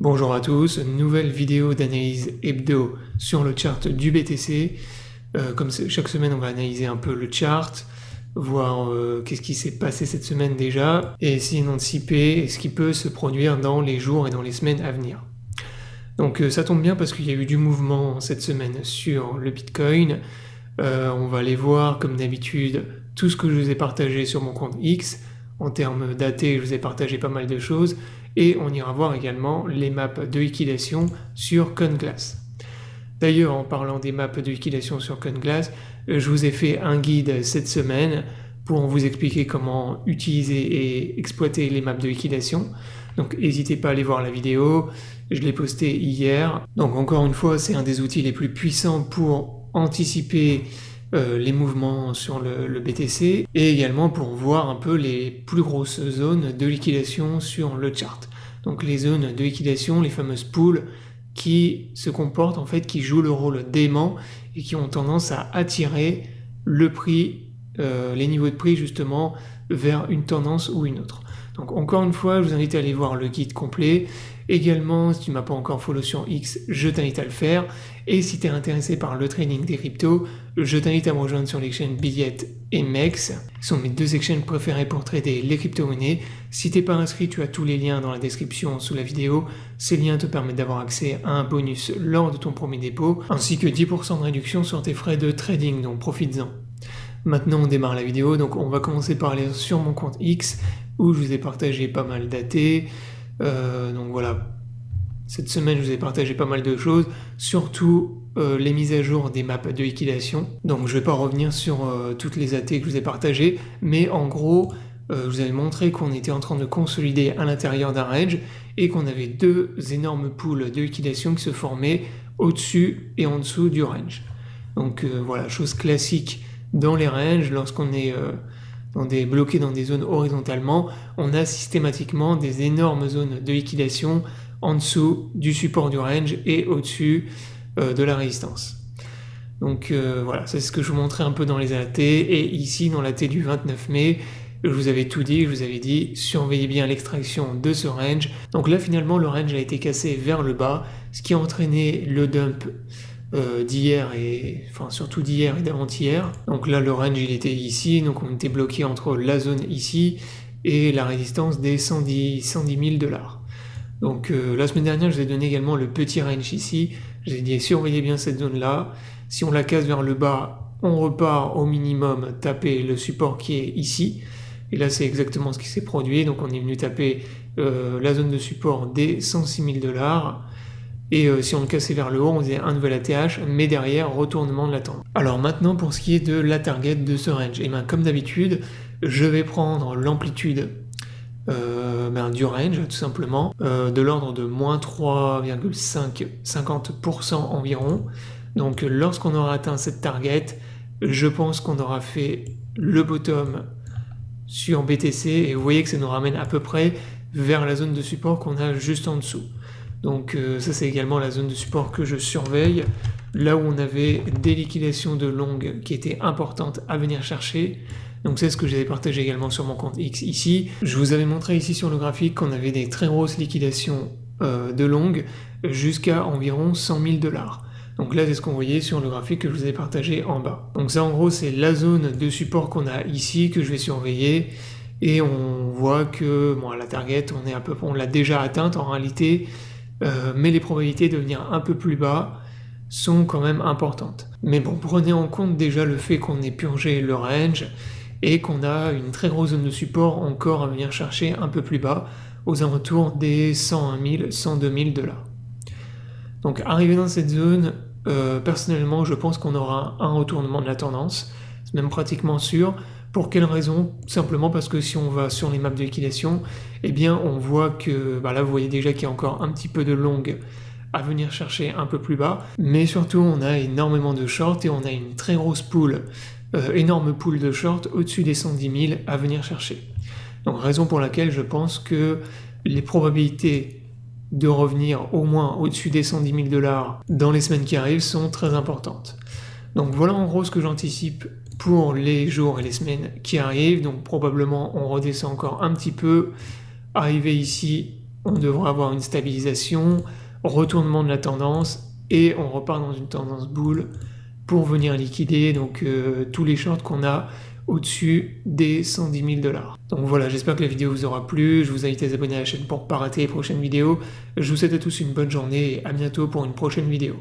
Bonjour à tous, nouvelle vidéo d'analyse hebdo sur le chart du BTC. Comme chaque semaine, on va analyser un peu le chart, voir qu'est-ce qui s'est passé cette semaine déjà, et essayer d'anticiper ce qui peut se produire dans les jours et dans les semaines à venir. Donc ça tombe bien parce qu'il y a eu du mouvement cette semaine sur le Bitcoin. On va aller voir, comme d'habitude, tout ce que je vous ai partagé sur mon compte X. En termes datés, je vous ai partagé pas mal de choses. Et on ira voir également les maps de liquidation sur CoinGlass. D'ailleurs, en parlant des maps de liquidation sur CoinGlass, je vous ai fait un guide cette semaine pour vous expliquer comment utiliser et exploiter les maps de liquidation. Donc n'hésitez pas à aller voir la vidéo, je l'ai posté hier. Donc encore une fois, c'est un des outils les plus puissants pour anticiper les mouvements sur le BTC et également pour voir un peu les plus grosses zones de liquidation sur le chart. Donc les zones de liquidation, les fameuses pools qui se comportent en fait, qui jouent le rôle d'aimant et qui ont tendance à attirer le prix, les niveaux de prix justement vers une tendance ou une autre. Donc encore une fois, je vous invite à aller voir le guide complet. Également, si tu ne m'as pas encore follow sur X, je t'invite à le faire. Et si tu es intéressé par le trading des cryptos, je t'invite à me rejoindre sur les chaînes Billiet et MEX. Ce sont mes deux exchanges préférés pour trader les crypto-monnaies. Si tu n'es pas inscrit, tu as tous les liens dans la description sous la vidéo. Ces liens te permettent d'avoir accès à un bonus lors de ton premier dépôt, ainsi que 10% de réduction sur tes frais de trading, donc profites-en. Maintenant, on démarre la vidéo, donc on va commencer par aller sur mon compte X, où je vous ai partagé pas mal d'AT. Donc voilà, cette semaine je vous ai partagé pas mal de choses, surtout les mises à jour des maps de liquidation. Donc je vais pas revenir sur toutes les AT que je vous ai partagées, mais en gros je vous avais montré qu'on était en train de consolider à l'intérieur d'un range et qu'on avait deux énormes pools de liquidation qui se formaient au-dessus et en dessous du range. Donc voilà, chose classique dans les ranges, lorsqu'on est bloqué dans des zones horizontalement, on a systématiquement des énormes zones de liquidation en dessous du support du range et au-dessus de la résistance. Donc voilà, c'est ce que je vous montrais un peu dans les AT, et ici dans l'AT du 29 mai, je vous avais tout dit, je vous avais dit, surveillez bien l'extraction de ce range. Donc là finalement le range a été cassé vers le bas, ce qui a entraîné le dump d'hier et enfin surtout d'hier et d'avant-hier. Donc là le range il était ici, donc on était bloqué entre la zone ici et la résistance des 110 000 $. Donc la semaine dernière je vous ai donné également le petit range ici, j'ai dit surveillez bien cette zone là, si on la casse vers le bas on repart au minimum taper le support qui est ici, et là c'est exactement ce qui s'est produit, donc on est venu taper la zone de support des 106 000 $. Et si on le cassait vers le haut, on faisait un nouvel ATH, mais derrière, retournement de la tendance. Alors maintenant, pour ce qui est de la target de ce range, et bien comme d'habitude, je vais prendre l'amplitude du range, tout simplement, de l'ordre de moins 3,50% environ. Donc lorsqu'on aura atteint cette target, je pense qu'on aura fait le bottom sur BTC, et vous voyez que ça nous ramène à peu près vers la zone de support qu'on a juste en dessous. Donc ça c'est également la zone de support que je surveille, là où on avait des liquidations de longues qui étaient importantes à venir chercher. Donc c'est ce que j'avais partagé également sur mon compte X ici. Je vous avais montré ici sur le graphique qu'on avait des très grosses liquidations de longues jusqu'à environ 100 000 $. Donc là c'est ce qu'on voyait sur le graphique que je vous ai partagé en bas. Donc ça en gros c'est la zone de support qu'on a ici que je vais surveiller. Et on voit que la target on l'a déjà atteinte en réalité. Mais les probabilités de venir un peu plus bas sont quand même importantes. Mais bon, prenez en compte déjà le fait qu'on ait purgé le range et qu'on a une très grosse zone de support encore à venir chercher un peu plus bas, aux alentours des 101 000, 102 000 $. Donc arrivé dans cette zone, personnellement je pense qu'on aura un retournement de la tendance, c'est même pratiquement sûr. Pour quelle raison? Simplement parce que si on va sur les maps de liquidation, eh bien on voit que là vous voyez déjà qu'il y a encore un petit peu de longue à venir chercher un peu plus bas, mais surtout on a énormément de short et on a une très grosse pool, énorme pool de short au-dessus des 110 000 à venir chercher. Donc raison pour laquelle je pense que les probabilités de revenir au moins au-dessus des 110 000 $ dans les semaines qui arrivent sont très importantes. Donc voilà en gros ce que j'anticipe pour les jours et les semaines qui arrivent. Donc probablement on redescend encore un petit peu, arrivé ici on devrait avoir une stabilisation, retournement de la tendance, et on repart dans une tendance boule pour venir liquider donc tous les shorts qu'on a au-dessus des 110 000 $. Donc voilà, j'espère que la vidéo vous aura plu, je vous invite à vous abonner à la chaîne pour ne pas rater les prochaines vidéos. Je vous souhaite à tous une bonne journée et à bientôt pour une prochaine vidéo.